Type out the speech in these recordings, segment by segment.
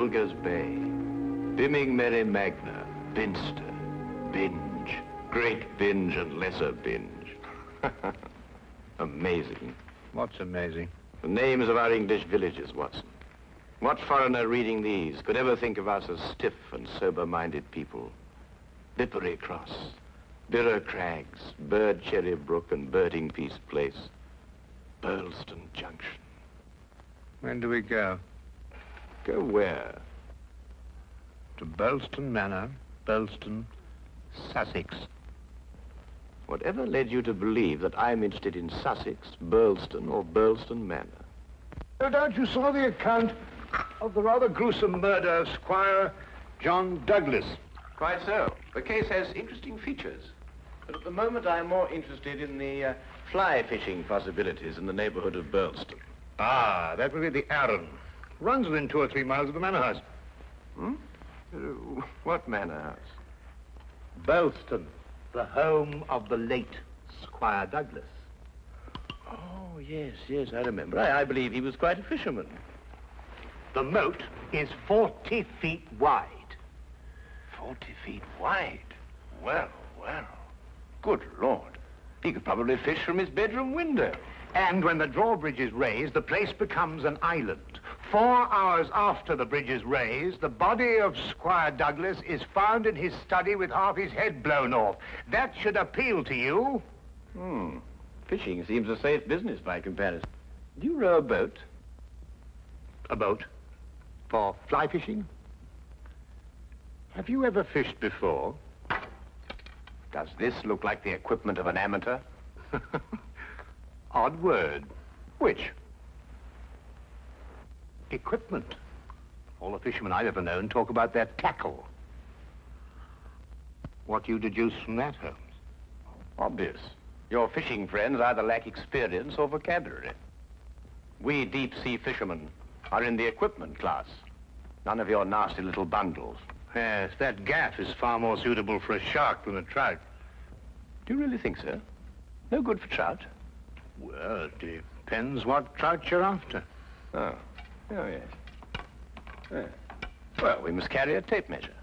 Bilger's Bay, Bimming Merry Magna, Binster, Binge, Great Binge and Lesser Binge. Amazing. What's amazing? The names of our English villages, Watson. What foreigner reading these could ever think of us as stiff and sober-minded people? Bippery Cross, Birrer Crags, Bird Cherry Brook and Birding Piece Place, Burlston Junction. When do we go? Go where? To Burlston Manor, Burlston, Sussex. Whatever led you to believe that I'm interested in Sussex, Burlston, or Burlston Manor? No doubt you saw the account of the rather gruesome murder of Squire John Douglas. Quite so. The case has interesting features. But at the moment, I'm more interested in the fly fishing possibilities in the neighborhood of Burlston. Ah, that would be the Arun. Runs within 2 or 3 miles of the manor house. Hmm? What manor house? Burlston, the home of the late Squire Douglas. Oh, yes, I remember. I believe he was quite a fisherman. The moat is 40 feet wide. 40 feet wide? Well. Good Lord. He could probably fish from his bedroom window. And when the drawbridge is raised, the place becomes an island. 4 hours after the bridge is raised, the body of Squire Douglas is found in his study with half his head blown off. That should appeal to you. Fishing seems a safe business by comparison. Do you row a boat? A boat? For fly fishing? Have you ever fished before? Does this look like the equipment of an amateur? Odd word. Which? Equipment. All the fishermen I've ever known talk about their tackle. What do you deduce from that, Holmes? Obvious. Your fishing friends either lack experience or vocabulary. We deep-sea fishermen are in the equipment class. None of your nasty little bundles. Yes, that gaff is far more suitable for a shark than a trout. Do you really think so? No good for trout? Well, it depends what trout you're after. Oh, yes. Well, we must carry a tape measure.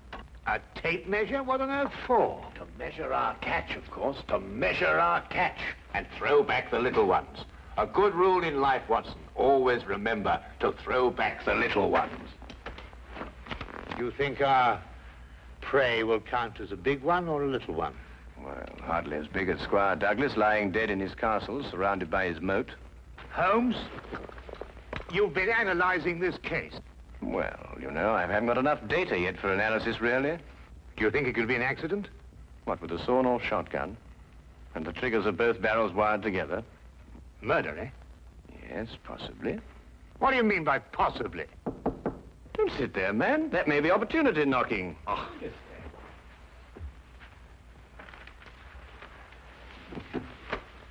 A tape measure? What on earth for? To measure our catch, of course. To measure our catch and throw back the little ones. A good rule in life, Watson. Always remember to throw back the little ones. You think our prey will count as a big one or a little one? Well, hardly as big as Squire Douglas, lying dead in his castle, surrounded by his moat. Holmes, you've been analyzing this case. Well, you know, I haven't got enough data yet for analysis, really. Do you think it could be an accident? What, with a sawn-off shotgun? And the triggers of both barrels wired together? Murder, eh? Yes, possibly. What do you mean by possibly? Don't sit there, man. That may be opportunity knocking. Oh.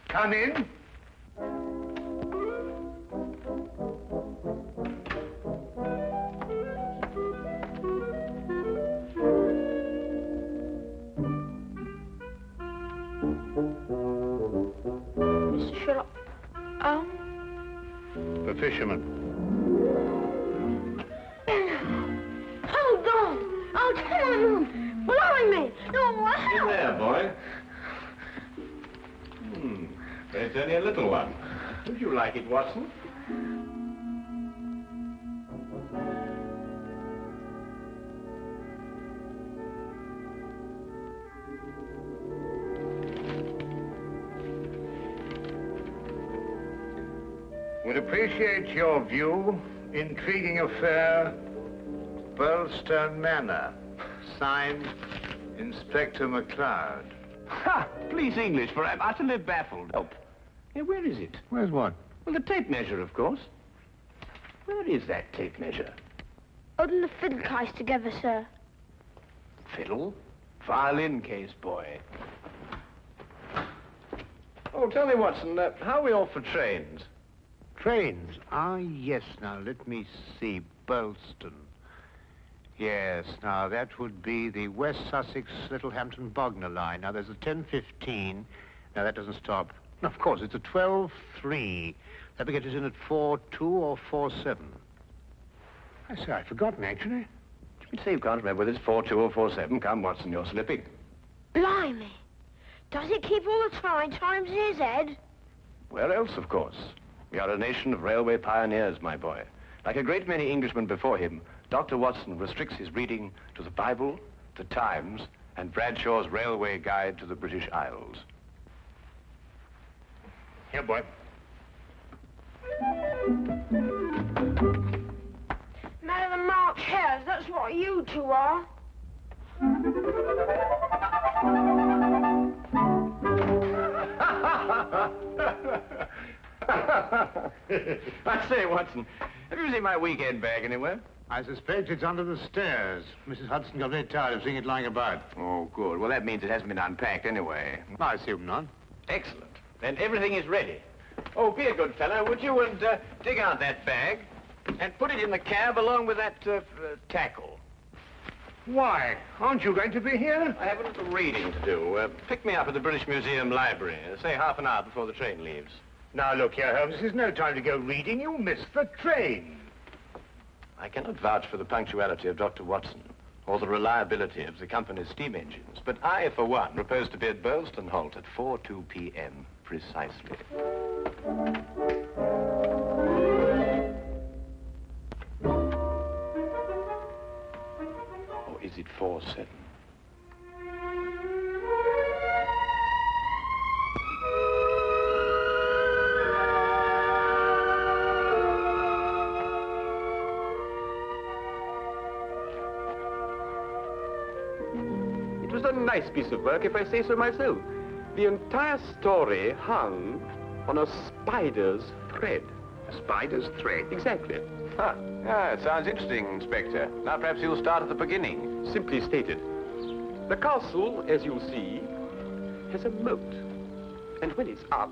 Come in. Mr. Sherlock, The fisherman. Hold on! Oh, come on! Blimey! No, In there, boy. It's only a little one. Would you like it, Watson? Would appreciate your view. Intriguing affair, Burlston Manor. Signed, Inspector MacLeod. Ha! Please, English, for I'm utterly baffled. Help. Hey, where is it? Where's what? Well, the tape measure, of course. Where is that tape measure? Holding the fiddle case together, sir. Fiddle? Violin case, boy. Oh, tell me, Watson, how are we off for trains? Trains? Ah, yes. Now, let me see. Burlston. Yes, now, that would be the West Sussex Littlehampton Bognor line. Now, there's a 10:15. Now, that doesn't stop. Of course, it's a 12:3. That will get us in at 4:2 or 4:7. I say, I'd forgotten, actually. You say you can't remember whether it's 4-2 or 4-7. Come, Watson, you're slipping. Blimey. Does it keep all the times in his head? Where else, of course? We are a nation of railway pioneers, my boy. Like a great many Englishmen before him, Dr. Watson restricts his reading to the Bible, the Times, and Bradshaw's Railway Guide to the British Isles. Here, boy. Man of the March Hares, that's what you two are. I say, Watson, have you seen my weekend bag anywhere? I suspect it's under the stairs. Mrs. Hudson got very tired of seeing it lying about. Oh, good. Well, that means it hasn't been unpacked anyway. I assume not. Excellent. Then everything is ready. Oh, be a good fellow, would you, and dig out that bag and put it in the cab along with that tackle. Why? Aren't you going to be here? I have a little reading to do. Pick me up at the British Museum Library, say half an hour before the train leaves. Now, look here, Holmes. This is no time to go reading. You'll miss the train. I cannot vouch for the punctuality of Dr. Watson or the reliability of the company's steam engines, but I, for one, propose to be at Burlston Halt at 4:02 p.m. precisely. Or is it 4:07? It was a nice piece of work, if I say so myself. The entire story hung on a spider's thread. A spider's thread? Exactly. Huh. Yeah, it sounds interesting, Inspector. Now, perhaps you'll start at the beginning. Simply stated, the castle, as you'll see, has a moat. And when it's up,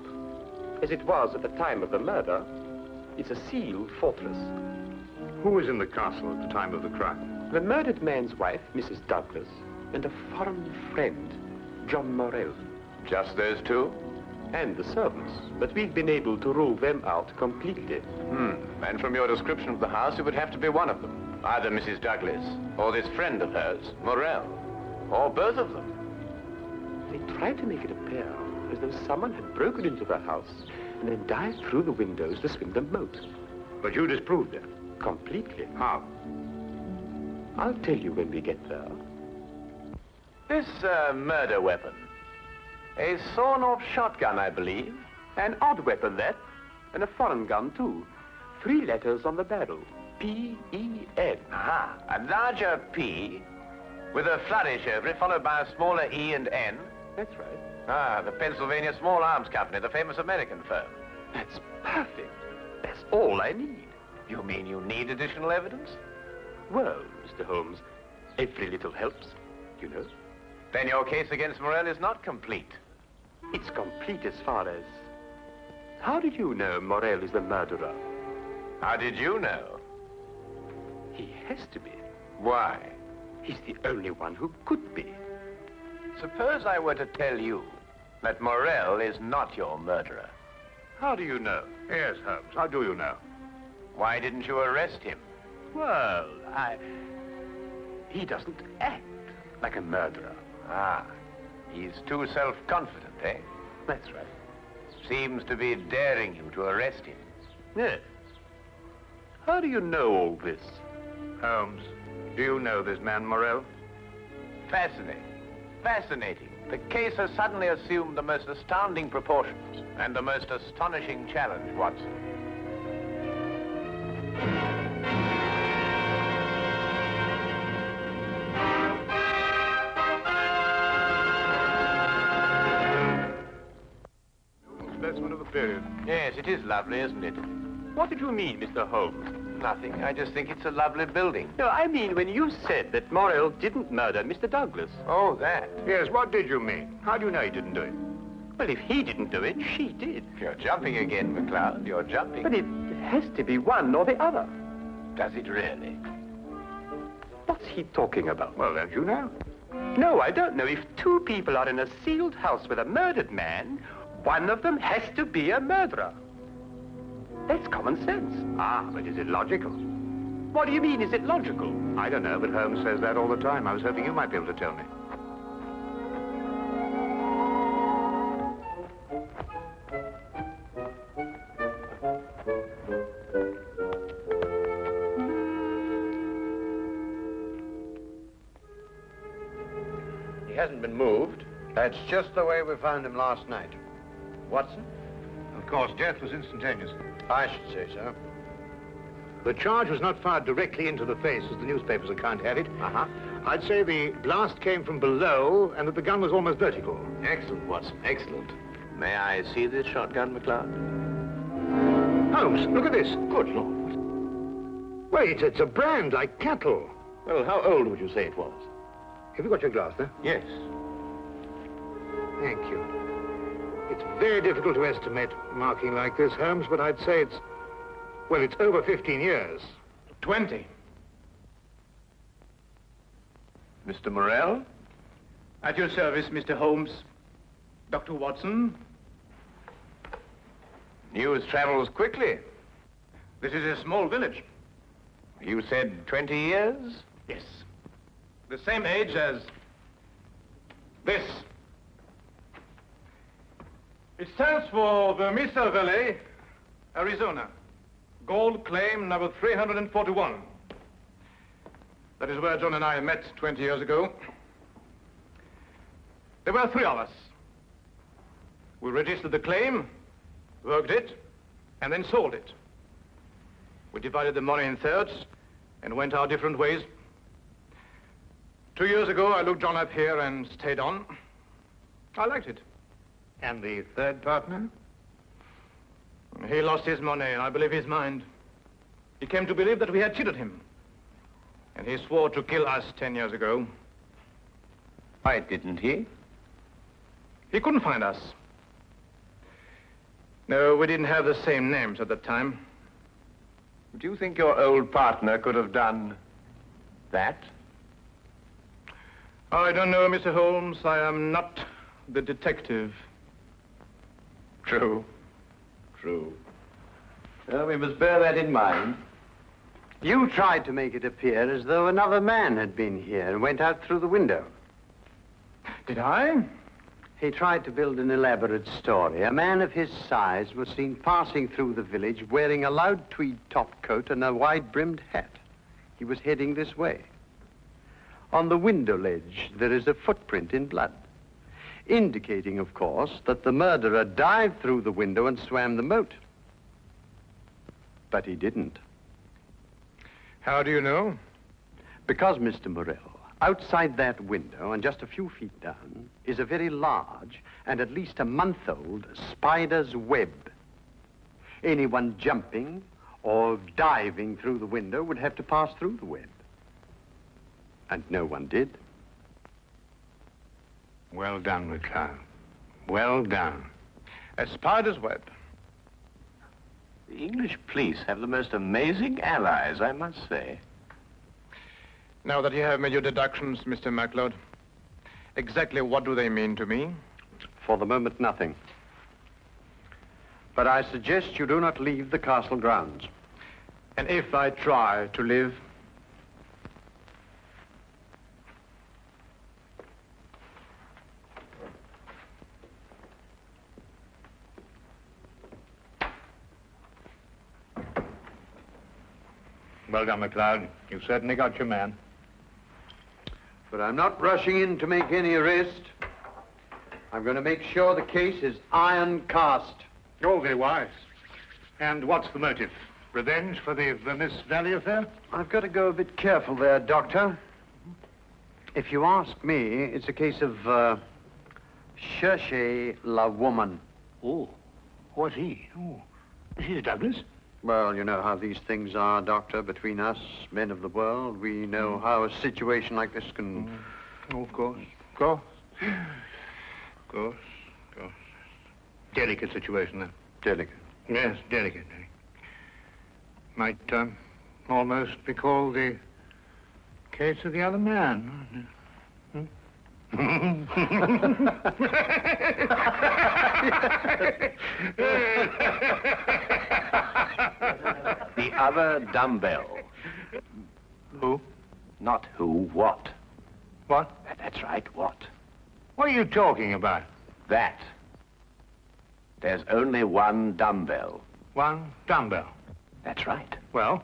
as it was at the time of the murder, it's a sealed fortress. Who was in the castle at the time of the crime? The murdered man's wife, Mrs. Douglas, and a foreign friend, John Morelle. Just those two? And the servants, but we've been able to rule them out completely. And from your description of the house, it would have to be one of them. Either Mrs. Douglas, or this friend of hers, Morelle, or both of them. They tried to make it appear as though someone had broken into the house and then dived through the windows to swim the moat. But you disproved it. Completely. How? I'll tell you when we get there. This murder weapon. A sawn-off shotgun, I believe. An odd weapon, that. And a foreign gun, too. 3 letters on the barrel. P-E-N. Aha. A larger P with a flourish over it, followed by a smaller E and N. That's right. Ah, the Pennsylvania Small Arms Company, the famous American firm. That's perfect. That's all I need. You mean you need additional evidence? Well, Mr. Holmes, every little helps, you know. Then your case against Morelle is not complete. It's complete as far as... How did you know Morelle is the murderer? How did you know? He has to be. Why? He's the only one who could be. Suppose I were to tell you that Morelle is not your murderer. How do you know? Yes, Holmes. How do you know? Why didn't you arrest him? Well, he doesn't act like a murderer. Ah, he's too self-confident, eh? That's right. Seems to be daring you to arrest him. Yes. How do you know all this? Holmes, do you know this man Morelle? Fascinating. Fascinating. The case has suddenly assumed the most astounding proportions and the most astonishing challenge, Watson. Specimen of the period. Yes, it is lovely, isn't it? What did you mean, Mr. Holmes? Nothing. I just think it's a lovely building. No, I mean when you said that Morelle didn't murder Mr. Douglas. Oh, that. Yes, what did you mean? How do you know he didn't do it? Well, if he didn't do it, she did. You're jumping again, MacLeod. You're jumping. But it has to be one or the other. Does it really? What's he talking about? Well, don't you know? No, I don't know. If 2 people are in a sealed house with a murdered man, one of them has to be a murderer. That's common sense. Ah, but is it logical? What do you mean? Is it logical? I don't know, but Holmes says that all the time. I was hoping you might be able to tell me. He hasn't been moved. That's just the way we found him last night. Watson? Of course, death was instantaneous. I should say so. The charge was not fired directly into the face, as the newspaper's account had it. Uh-huh. I'd say the blast came from below and that the gun was almost vertical. Excellent, Watson, excellent. May I see this shotgun, MacLeod? Holmes, look at this. Good Lord. Wait, it's a brand like cattle. Well, how old would you say it was? Have you got your glass there? Yes. Thank you. It's very difficult to estimate marking like this, Holmes, but I'd say it's, well, it's over 15 years. 20. Mr. Morelle? At your service, Mr. Holmes. Dr. Watson. News travels quickly. This is a small village. You said 20 years? Yes. The same age as this. It stands for the Mesa Valley, Arizona. Gold claim number 341. That is where John and I met 20 years ago. There were 3 of us. We registered the claim, worked it, and then sold it. We divided the money in thirds and went our different ways. 2 years ago, I looked John up here and stayed on. I liked it. And the third partner? He lost his money, and I believe his mind. He came to believe that we had cheated him. And he swore to kill us 10 years ago. Why didn't he? He couldn't find us. No, we didn't have the same names at that time. Do you think your old partner could have done that? I don't know, Mr. Holmes. I am not the detective. True. True. Well, we must bear that in mind. You tried to make it appear as though another man had been here and went out through the window. Did I? He tried to build an elaborate story. A man of his size was seen passing through the village wearing a loud tweed topcoat and a wide-brimmed hat. He was heading this way. On the window ledge, there is a footprint in blood, indicating, of course, that the murderer dived through the window and swam the moat. But he didn't. How do you know? Because, Mr. Morelle, outside that window and just a few feet down is a very large and at least a month-old spider's web. Anyone jumping or diving through the window would have to pass through the web. And no one did. Well done, MacLeod. Well done. A spider's web. The English police have the most amazing allies, I must say. Now that you have made your deductions, Mr. MacLeod, exactly what do they mean to me? For the moment, nothing. But I suggest you do not leave the castle grounds. And if I try to live? Well done, MacLeod. You've certainly got your man. But I'm not rushing in to make any arrest. I'm going to make sure the case is iron cast. Oh, very wise. And what's the motive? Revenge for the Vermis Valley affair? I've got to go a bit careful there, Doctor. If you ask me, it's a case of, cherchez la woman. Oh, what's he? Oh, Mrs. Douglas? Well, you know how these things are, Doctor, between us, men of the world. We know how a situation like this can... Oh, of course. Of course. Of course. Of course. Delicate situation, then. Delicate. Yes, delicate. Might almost be called the case of the other man. The other dumbbell. Who? Not who, what. What? That's right, what. What are you talking about? That. There's only one dumbbell. One dumbbell. That's right. Well?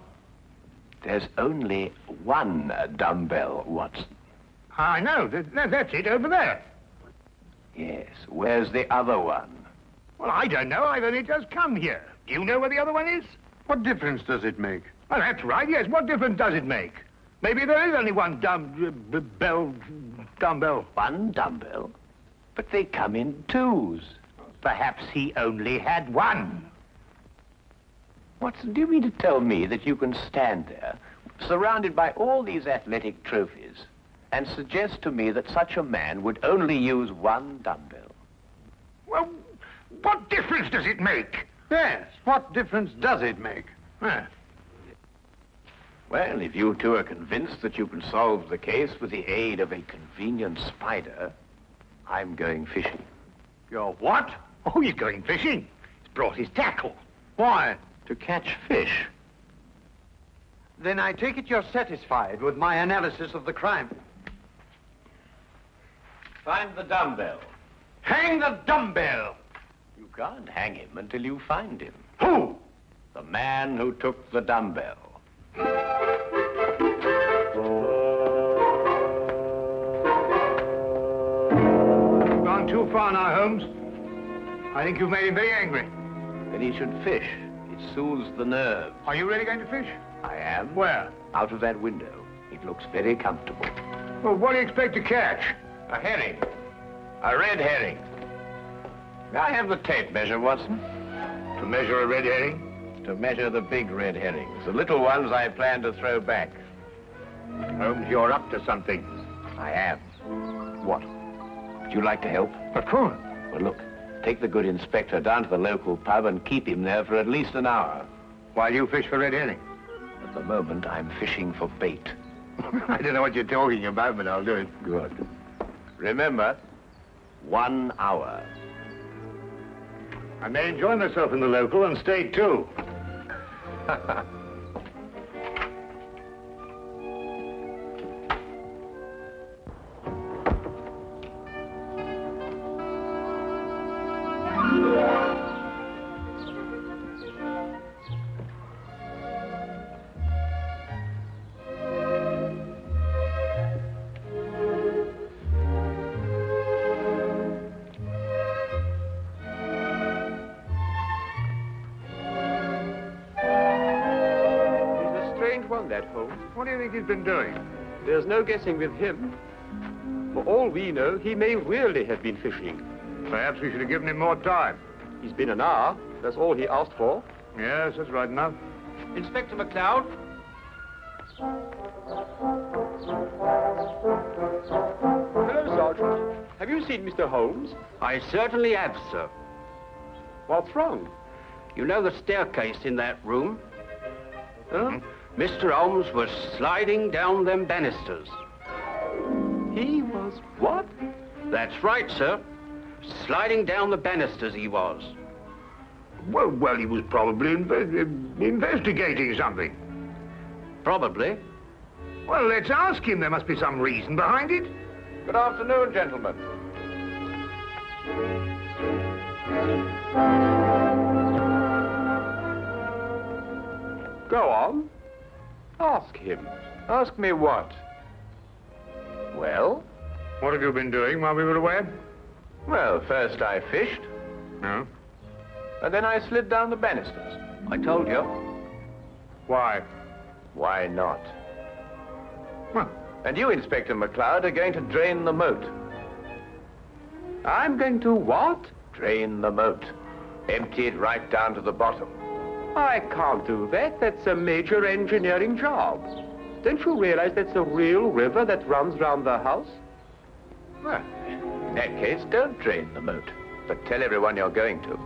There's only one dumbbell, Watson. I know. That's it over there. Yes. Where's the other one? Well, I don't know. I've only just come here. Do you know where the other one is? What difference does it make? Well, that's right, yes. What difference does it make? Maybe there is only one dumbbell. One dumbbell? But they come in twos. Perhaps he only had one. Watson, do you mean to tell me that you can stand there, surrounded by all these athletic trophies, and suggest to me that such a man would only use one dumbbell? Well, what difference does it make? Yes, what difference does it make? Well, if you two are convinced that you can solve the case with the aid of a convenient spider, I'm going fishing. You're what? Oh, he's going fishing. He's brought his tackle. Why? To catch fish. Then I take it you're satisfied with my analysis of the crime. Find the dumbbell. Hang the dumbbell! You can't hang him until you find him. Who? The man who took the dumbbell. You've gone too far now, Holmes. I think you've made him very angry. Then he should fish. It soothes the nerves. Are you really going to fish? I am. Where? Out of that window. It looks very comfortable. Well, what do you expect to catch? A herring. A red herring. May I have the tape measure, Watson? To measure a red herring? To measure the big red herrings. The little ones I plan to throw back. Holmes, you're up to something. I am. What? Would you like to help? Of course. Well, look. Take the good inspector down to the local pub and keep him there for at least an hour. While you fish for red herring? At the moment, I'm fishing for bait. I don't know what you're talking about, but I'll do it. Good. Remember, 1 hour. I may enjoy myself in the local and stay too. That Holmes. What do you think he's been doing? There's no guessing with him. For all we know, he may really have been fishing. Perhaps we should have given him more time. He's been an hour. That's all he asked for. Yes, that's right enough. Inspector MacLeod? Hello, Sergeant. Have you seen Mr. Holmes? I certainly have, sir. What's wrong? You know the staircase in that room? Huh? Mr. Holmes was sliding down them banisters. He was what? That's right, sir. Sliding down the banisters he was. Well, he was probably investigating something. Probably. Well, let's ask him. There must be some reason behind it. Good afternoon, gentlemen. Go on. Ask him. Ask me what? Well? What have you been doing while we were away? Well, first I fished. No. And then I slid down the banisters. I told you. Why? Why not? Well, And you, Inspector MacLeod, are going to drain the moat. I'm going to what? Drain the moat. Empty it right down to the bottom. I can't do that. That's a major engineering job. Don't you realize that's a real river that runs round the house? Well, in that case, don't drain the moat, but tell everyone you're going to.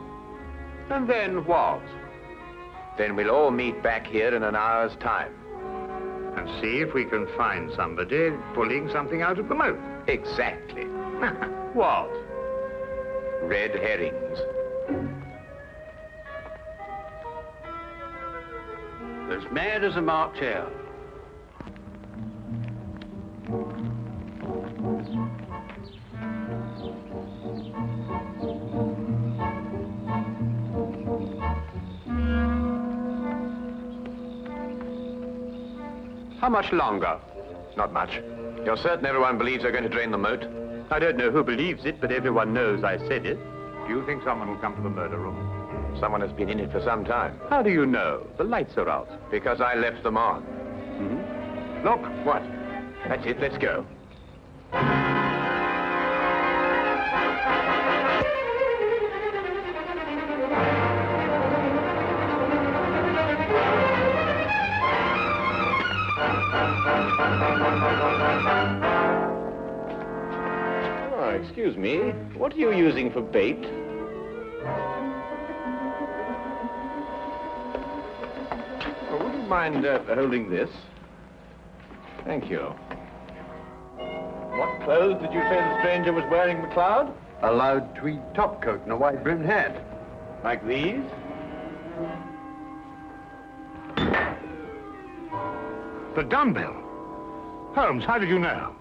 And then what? Then we'll all meet back here in an hour's time. and see if we can find somebody pulling something out of the moat. Exactly. What? Red herrings. As mad as a March hare. How much longer? Not much. You're certain everyone believes they're going to drain the moat? I don't know who believes it, but everyone knows I said it. Do you think someone will come to the murder room? Someone has been in it for some time. How do you know? The lights are out. Because I left them on. Look. What? That's it, let's go. Oh, excuse me. What are you using for bait? Oh, would you mind holding this? Thank you. What clothes did you say the stranger was wearing, MacLeod? A loud tweed topcoat and a wide-brimmed hat. Like these? The dumbbell. Holmes, how did you know?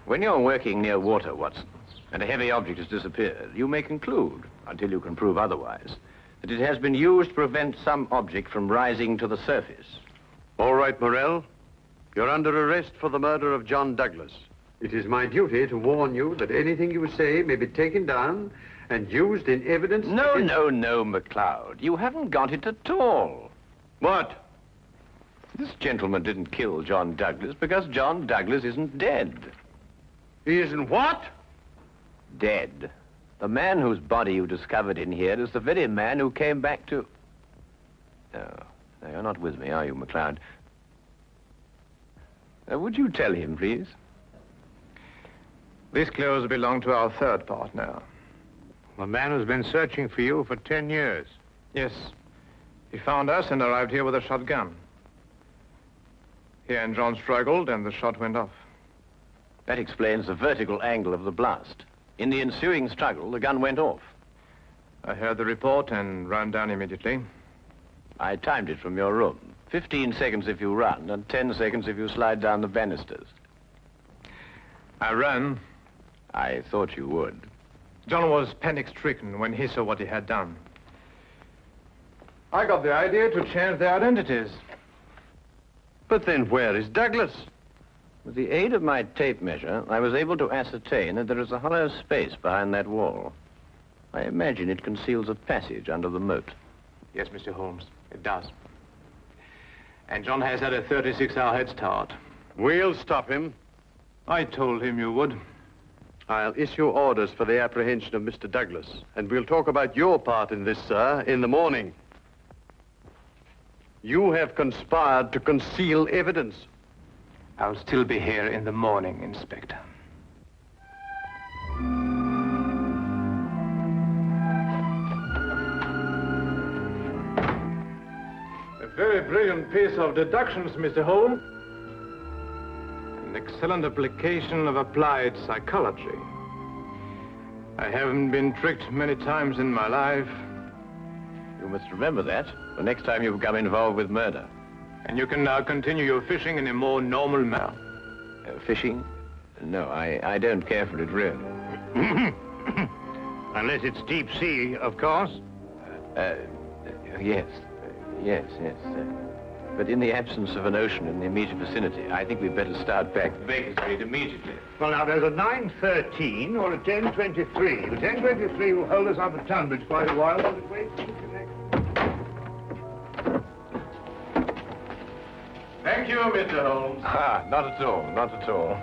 When you're working near water, Watson, and a heavy object has disappeared, you may conclude, until you can prove otherwise, that it has been used to prevent some object from rising to the surface. All right, Morelle. You're under arrest for the murder of John Douglas. It is my duty to warn you that anything you say may be taken down and used in evidence... No, MacLeod. You haven't got it at all. What? This gentleman didn't kill John Douglas because John Douglas isn't dead. He isn't what? Dead. The man whose body you discovered in here is the very man who came back to... No, you're not with me, are you, MacLeod? Would you tell him, please? These clothes belong to our third partner. The man who's been searching for you for 10 years. Yes. He found us and arrived here with a shotgun. He and John struggled and the shot went off. That explains the vertical angle of the blast. In the ensuing struggle, the gun went off. I heard the report and ran down immediately. I timed it from your room. 15 seconds if you run and 10 seconds if you slide down the banisters. I ran. I thought you would. John was panic-stricken when he saw what he had done. I got the idea to change their identities. But then where is Douglas? With the aid of my tape measure, I was able to ascertain that there is a hollow space behind that wall. I imagine it conceals a passage under the moat. Yes, Mr. Holmes, it does. And John has had a 36-hour head start. We'll stop him. I told him you would. I'll issue orders for the apprehension of Mr. Douglas, and we'll talk about your part in this, sir, in the morning. You have conspired to conceal evidence. I'll still be here in the morning, Inspector. A very brilliant piece of deductions, Mr. Holmes. An excellent application of applied psychology. I haven't been tricked many times in my life. You must remember that the next time you become involved with murder. And you can now continue your fishing in a more normal manner. Fishing? No, I don't care for it, really. Unless it's deep sea, of course. Yes. But in the absence of an ocean in the immediate vicinity, I think we'd better start back to Baker Street immediately. Well, now, there's a 9:13 or a 10:23. The 10:23 will hold us up at Tunbridge quite a while, will it wait? Thank you, Mr. Holmes. Not at all.